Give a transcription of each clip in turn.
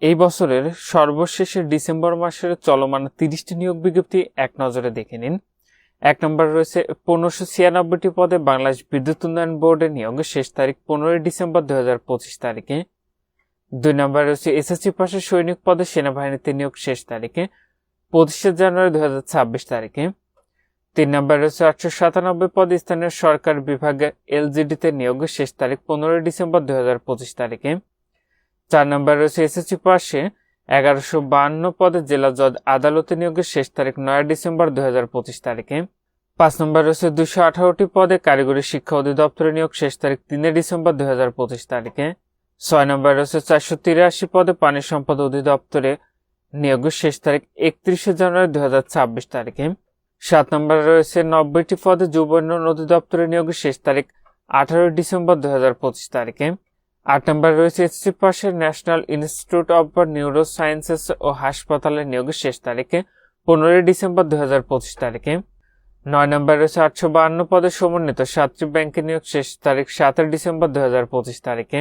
এই বছরের সর্বশেষে ডিসেম্বর মাসের চলমান 30টি নিয়োগ বিজ্ঞপ্তি এক নজরে দেখে নিন। 1 নম্বরে রয়েছে 1596টি পদে বাংলাদেশ বিদ্যুৎ উন্নয়ন বোর্ডের নিয়োগ, শেষ তারিখ 15 ডিসেম্বর 2025 তারিখে। 2 নম্বরে রয়েছে এসএসসি পাশের সৈনিক পদে সেনাবাহিনীতে নিয়োগ, শেষ তারিখে 25 জানুয়ারি 2026 তারিখে। 3 নম্বরে রয়েছে 897 পদে স্থানীয় সরকার বিভাগে এলজিডিতে নিয়োগ, শেষ তারিখ 15 ডিসেম্বর 2025 তারিখে। 4 নম্বরে রয়েছে এসএসসি পাশে 1152 পদে জেলা জজ আদালতে নিয়োগের, শেষ তারিখ 9 ডিসেম্বর 2025 তারিখে। 5 নম্বরে রয়েছে 218টি পদে কারিগরি শিক্ষা অধিদপ্তরে নিয়োগ, শেষ তারিখ 3 ডিসেম্বর 2025 তারিখে। 6 নম্বরে রয়েছে 483 পদে পানি সম্পদ অধিদপ্তরে নিয়োগের, শেষ তারিখ 31 জানুয়ারি 2026 তারিখে। 7 নম্বরে রয়েছে 90টি পদে যুব উন্নয়ন অধিদপ্তরে নিয়োগের, শেষ তারিখ 18 ডিসেম্বর 2025 তারিখে। 8 নম্বরে রয়েছে এসএসসি পাশের national institute of neuro sciences ও হাসপাতালে নিয়োগের, শেষ তারিখে 15 ডিসেম্বর 2025 তারিখে। 9 নম্বরে রয়েছে 852 পদে সমন্বিত 7টি ব্যাংকে নিয়োগ, শেষ তারিখ 17 ডিসেম্বর 2025 তারিখে।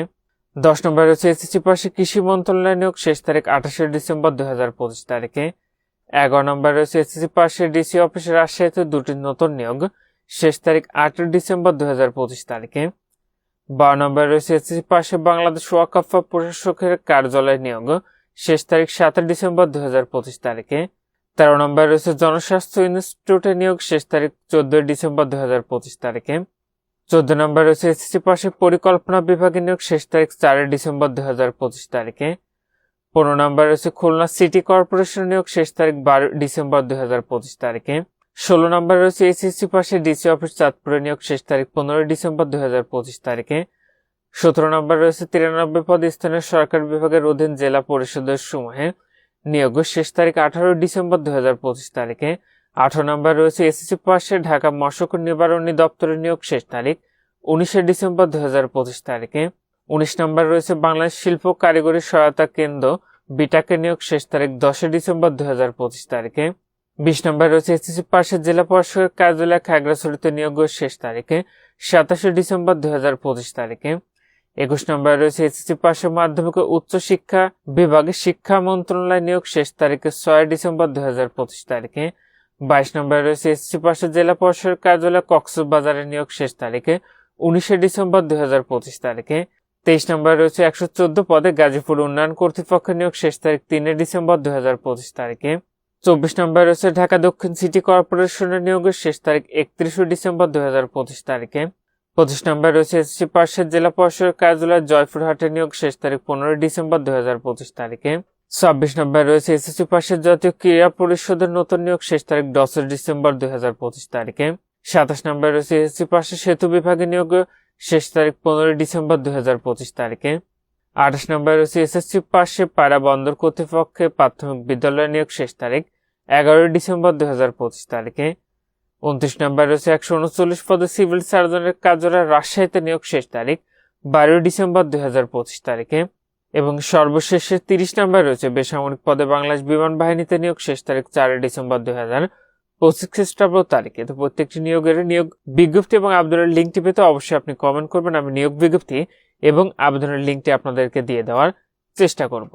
10 নম্বরে রয়েছে এসএসসি পাশে কৃষি মন্ত্রণালয়ে নিয়োগ, শেষ তারিখ 28 ডিসেম্বর 2025 তারিখে। 11 নম্বরে রয়েছে এসএসসি পাশে ডিসি অফিসে রাজশাহীতে 2টি নতুন নিয়োগ, শেষ তারিখ 8 ডিসেম্বর 2025 তারিখে। 12 নম্বরে রয়েছে এসএসসি পাশে বাংলাদেশ ওয়াকফ প্রশাসকের কার্যালয়ে নিয়োগ, শেষ তারিখ 7 ডিসেম্বর 2025 তারিখে। 13 নম্বরে রয়েছে জনস্বাস্থ্য ইনস্টিটিউটে নিয়োগ, শেষ তারিখ 14 ডিসেম্বর 2025 তারিখে। 14 নম্বরে রয়েছে এসএসসি পাশে পরিকল্পনা বিভাগে নিয়োগ, শেষ তারিখ 4 ডিসেম্বর 2025 তারিখে। 15 নম্বরে রয়েছে খুলনা সিটি কর্পোরেশন নিয়োগ, শেষ তারিখ 12 ডিসেম্বর 2025 তারিখে। 16 নম্বরে রয়েছে এসএসসি পাশে ডিসি অফিস চাঁদপুরে নিয়োগ, শেষ তারিখ 15 ডিসেম্বর 2025 তারিখে। 17 নম্বরে রয়েছে 93 পদে স্থানীয় সরকার বিভাগের অধীন জেলা পরিষদের সমূহে নিয়োগ, শেষ তারিখ 18 ডিসেম্বর 2025 তারিখে। 18 নম্বরে রয়েছে এসএসসি পাশে ঢাকা মশক নিবারণী দপ্তরে নিয়োগ, শেষ তারিখ 19 ডিসেম্বর 2025 তারিখে। 19 নম্বরে রয়েছে বাংলাদেশ শিল্প কারিগরি সহায়তা কেন্দ্র বিটাকে নিয়োগ, শেষ তারিখ 10 ডিসেম্বর 2025 তারিখে। 20 নম্বরে রয়েছে এসএসসি পাশে জেলা পরিষদের কার্যালয় খাগড়াছড়িতে নিয়োগ, শেষ তারিখে 27 ডিসেম্বর 2025 তারিখে। 21 নম্বরে রয়েছে এসএসসি পাশে মাধ্যমিক ও উচ্চ শিক্ষা বিভাগে শিক্ষা মন্ত্রণালয় নিয়োগ, শেষ তারিখে 6 ডিসেম্বর 2025 তারিখে। 22 নম্বরে রয়েছে এসএসসি পাশে জেলা পরিষদের কার্যালয় কক্সবাজারে নিয়োগ, শেষ তারিখে 19 ডিসেম্বর 2025 তারিখে। 23 নম্বরে রয়েছে 114 পদে গাজীপুর উন্নয়ন কর্তৃপক্ষ নিয়োগ, শেষ তারিখ 3 ডিসেম্বর 2025 তারিখে। 24 নম্বরে রয়েছে ঢাকা দক্ষিণ সিটি কর্পোরেশনের নিয়োগের, শেষ তারিখ 31 ডিসেম্বর 2025 তারিখে। 25 নম্বরে রয়েছে এসএসসি পাশের জেলা পরিষদের কার্যালয় জয়পুরহাটে নিয়োগ, শেষ তারিখ 15 ডিসেম্বর 2025 তারিখে। 26 নম্বরে রয়েছে এসএসসি পাশের জাতীয় ক্রীড়া পরিষদের নতুন নিয়োগ, শেষ তারিখ 10 ডিসেম্বর 2025 তারিখে। 27 নম্বরে রয়েছে এসএসসি পাশের সেতু বিভাগে নিয়োগ, শেষ তারিখ 15 ডিসেম্বর 2025 তারিখে। 28 নম্বরে রয়েছে এসএসসি পাশে পায়রা বন্দর কর্তৃপক্ষে প্রাথমিক বিদ্যালয় নিয়োগ, শেষ তারিখ 11 ডিসেম্বর 2025 তারিখে। 29 নম্বরে রয়েছে 139 পদে সিভিল সার্জনের কার্যালয় রাজশাহীতে নিয়োগ, শেষ তারিখ 12 ডিসেম্বর 2025 তারিখে। এবং সর্বশেষে 30 নম্বরে রয়েছে বেসামরিক পদে বাংলাদেশ বিমান বাহিনীতে নিয়োগ, শেষ তারিখ 4 ডিসেম্বর 2025 খ্রিস্টাব্দ তারিখে। তো প্রত্যেকটি নিয়োগের নিয়োগ বিজ্ঞপ্তি এবং আবেদনের লিঙ্কটি পেতে অবশ্যই আপনি কমেন্ট করবেন। আমি নিয়োগ বিজ্ঞপ্তি এবং আবেদনের লিঙ্কটি আপনাদেরকে দিয়ে দেওয়ার চেষ্টা করব।